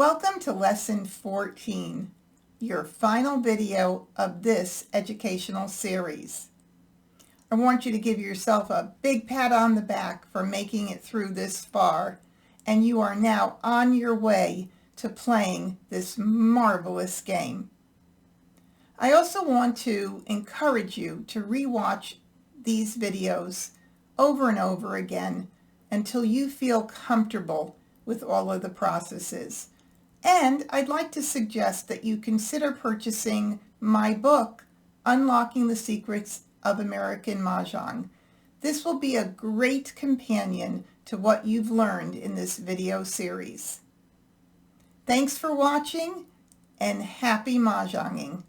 Welcome to Lesson 14, your final video of this educational series. I want you to give yourself a big pat on the back for making it through this far, and you are now on your way to playing this marvelous game. I also want to encourage you to rewatch these videos over and over again until you feel comfortable with all of the processes. And I'd like to suggest that you consider purchasing my book, Unlocking the Secrets of American Mahjong. This will be a great companion to what you've learned in this video series. Thanks for watching and happy Mahjonging.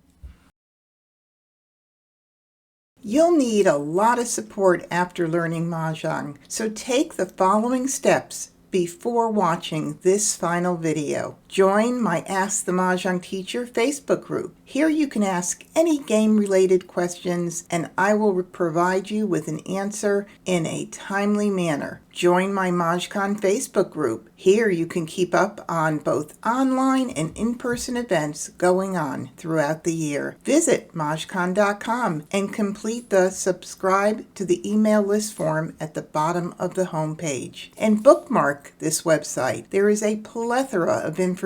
You'll need a lot of support after learning Mahjong, so take the following steps before watching this final video. Join my Ask the Mahjong Teacher Facebook group. Here you can ask any game-related questions and I will provide you with an answer in a timely manner. Join my MahjCon Facebook group. Here you can keep up on both online and in-person events going on throughout the year. Visit MahjCon.com and complete the subscribe to the email list form at the bottom of the home page. And bookmark this website. There is a plethora of information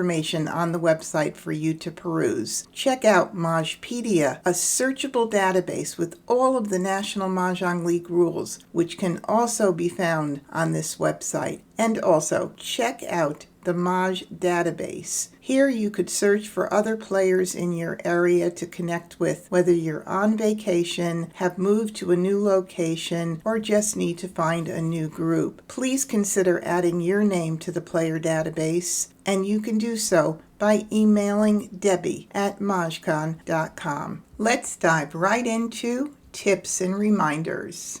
on the website for you to peruse. Check out Mahjpedia, a searchable database with all of the National Mahjong League rules, which can also be found on this website. And also check out the Mah database. Here you could search for other players in your area to connect with, whether you're on vacation, have moved to a new location, or just need to find a new group. Please consider adding your name to the player database, and you can do so by emailing Debbie at MahjCon.com. Let's dive right into tips and reminders.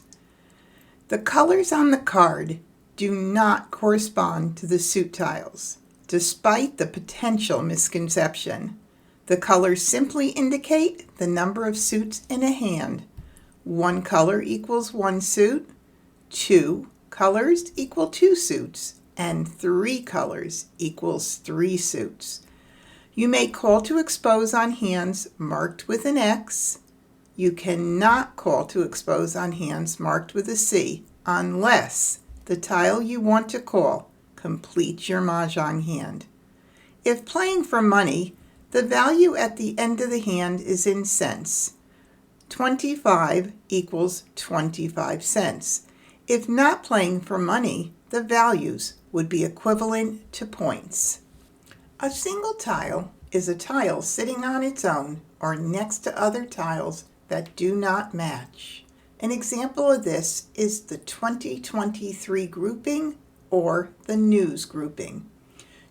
The colors on the card do not correspond to the suit tiles, despite the potential misconception. The colors simply indicate the number of suits in a hand. One color equals one suit, two colors equal two suits, and three colors equals three suits. You may call to expose on hands marked with an X. You cannot call to expose on hands marked with a C unless the tile you want to call completes your Mahjong hand. If playing for money, the value at the end of the hand is in cents. 25 equals 25 cents. If not playing for money, the values would be equivalent to points. A single tile is a tile sitting on its own or next to other tiles that do not match. An example of this is the 2023 grouping or the news grouping.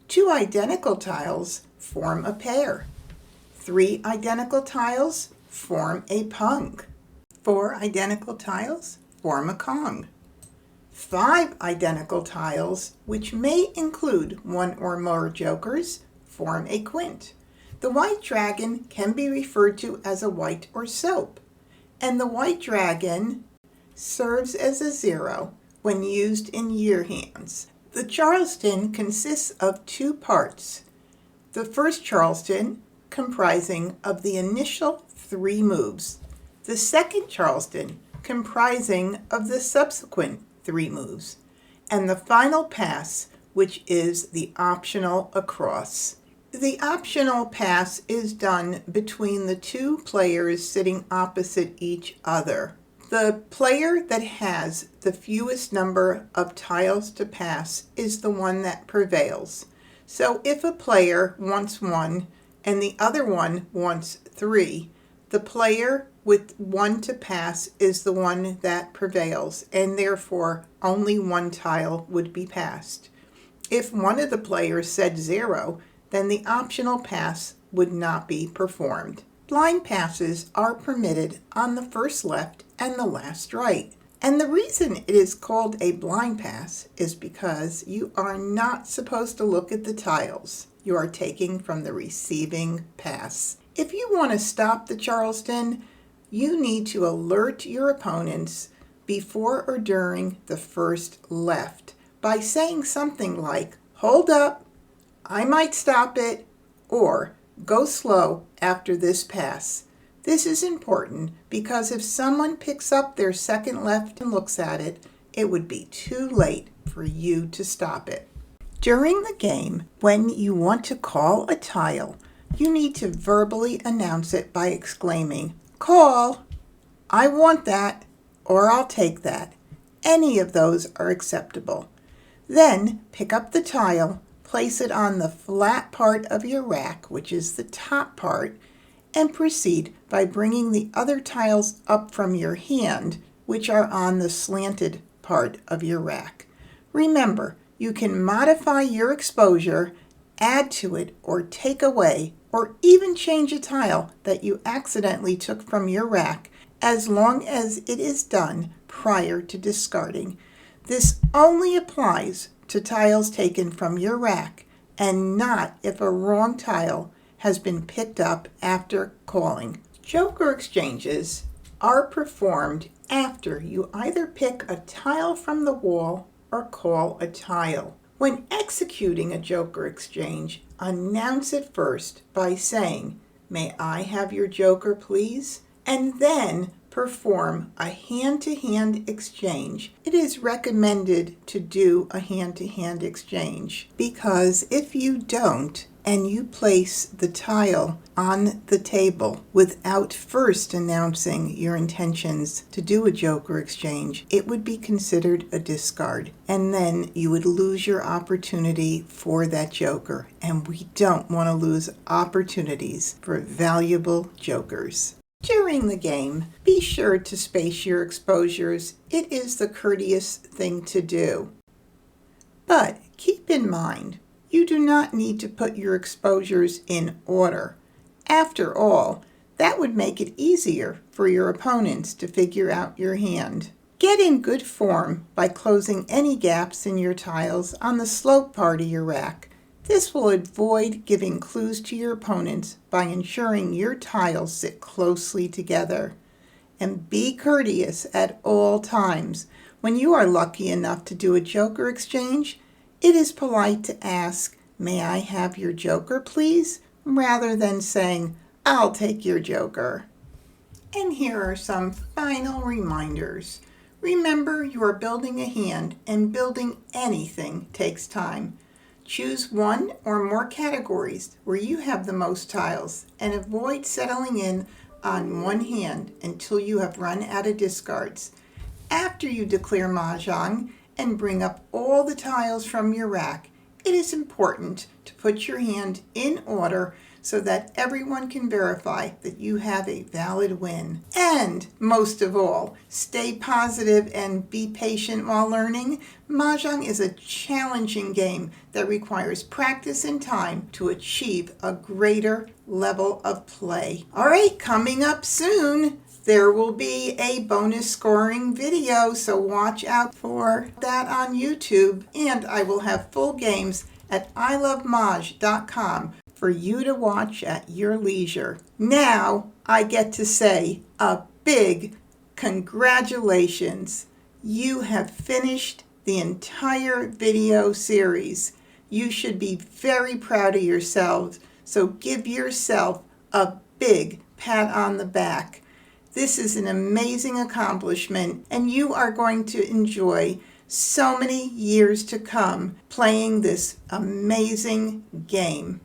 Two identical tiles form a pair. Three identical tiles form a pung. Four identical tiles form a kong. Five identical tiles, which may include one or more jokers, form a quint. The white dragon can be referred to as a white or soap, and the white dragon serves as a zero when used in year hands. The Charleston consists of two parts. The first Charleston comprising of the initial three moves. The second Charleston comprising of the subsequent three moves. And the final pass, which is the optional across. The optional pass is done between the two players sitting opposite each other. The player that has the fewest number of tiles to pass is the one that prevails. So if a player wants one and the other one wants three, the player with one to pass is the one that prevails, and therefore only one tile would be passed. If one of the players said zero, then the optional pass would not be performed. Blind passes are permitted on the first left and the last right. And the reason it is called a blind pass is because you are not supposed to look at the tiles. You are taking from the receiving pass. If you want to stop the Charleston, you need to alert your opponents before or during the first left by saying something like, "Hold up," I might stop it or go slow after this pass. This is important because if someone picks up their second left and looks at it, it would be too late for you to stop it. During the game, when you want to call a tile, you need to verbally announce it by exclaiming, "Call! I want that," or "I'll take that." Any of those are acceptable. Then pick up the tile, place it on the flat part of your rack, which is the top part, and proceed by bringing the other tiles up from your hand, which are on the slanted part of your rack. Remember, you can modify your exposure, add to it, or take away, or even change a tile that you accidentally took from your rack, as long as it is done prior to discarding. This only applies to tiles taken from your rack, and not if a wrong tile has been picked up after calling. Joker exchanges are performed after you either pick a tile from the wall or call a tile. When executing a joker exchange, announce it first by saying, "May I have your joker, please?" and then perform a hand-to-hand exchange. It is recommended to do a hand-to-hand exchange because if you don't and you place the tile on the table without first announcing your intentions to do a joker exchange, it would be considered a discard, and then you would lose your opportunity for that joker, and we don't want to lose opportunities for valuable jokers. During the game, be sure to space your exposures. It is the courteous thing to do. But keep in mind, you do not need to put your exposures in order. After all, that would make it easier for your opponents to figure out your hand. Get in good form by closing any gaps in your tiles on the slope part of your rack. This will avoid giving clues to your opponents by ensuring your tiles sit closely together. And be courteous at all times. When you are lucky enough to do a joker exchange, it is polite to ask, "May I have your joker, please?" rather than saying, "I'll take your joker." And here are some final reminders. Remember, you are building a hand, and building anything takes time. Choose one or more categories where you have the most tiles and avoid settling in on one hand until you have run out of discards. After you declare Mahjong and bring up all the tiles from your rack, it is important to put your hand in order so that everyone can verify that you have a valid win. And most of all, stay positive and be patient while learning. Mahjong is a challenging game that requires practice and time to achieve a greater level of play. All right, coming up soon, there will be a bonus scoring video, so watch out for that on YouTube. And I will have full games at ilovemahj.com for you to watch at your leisure. Now I get to say a big congratulations. You have finished the entire video series. You should be very proud of yourselves, so give yourself a big pat on the back. This is an amazing accomplishment, and you are going to enjoy so many years to come playing this amazing game.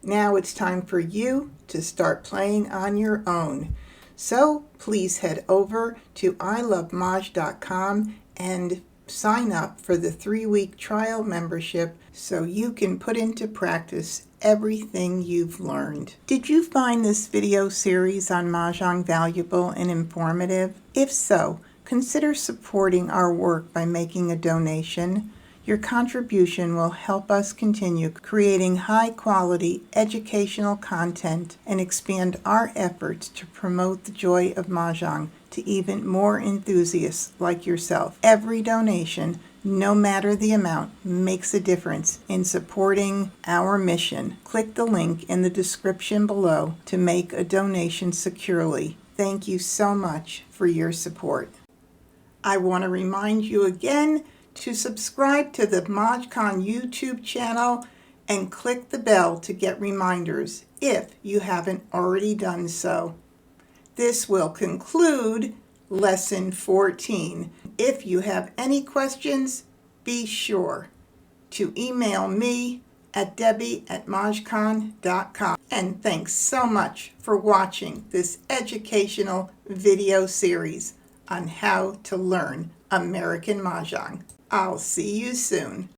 Now it's time for you to start playing on your own. So please head over to ilovemahj.com and sign up for the 3-week trial membership so you can put into practice everything you've learned. Did you find this video series on Mahjong valuable and informative? If so, consider supporting our work by making a donation. Your contribution will help us continue creating high-quality educational content and expand our efforts to promote the joy of Mahjong to even more enthusiasts like yourself. Every donation, no matter the amount, makes a difference in supporting our mission. Click the link in the description below to make a donation securely. Thank you so much for your support. I want to remind you again to subscribe to the MahjCon YouTube channel and click the bell to get reminders if you haven't already done so. This will conclude Lesson 14. If you have any questions, be sure to email me at debbie@MahjCon.com. And thanks so much for watching this educational video series on how to learn American Mahjong. I'll see you soon.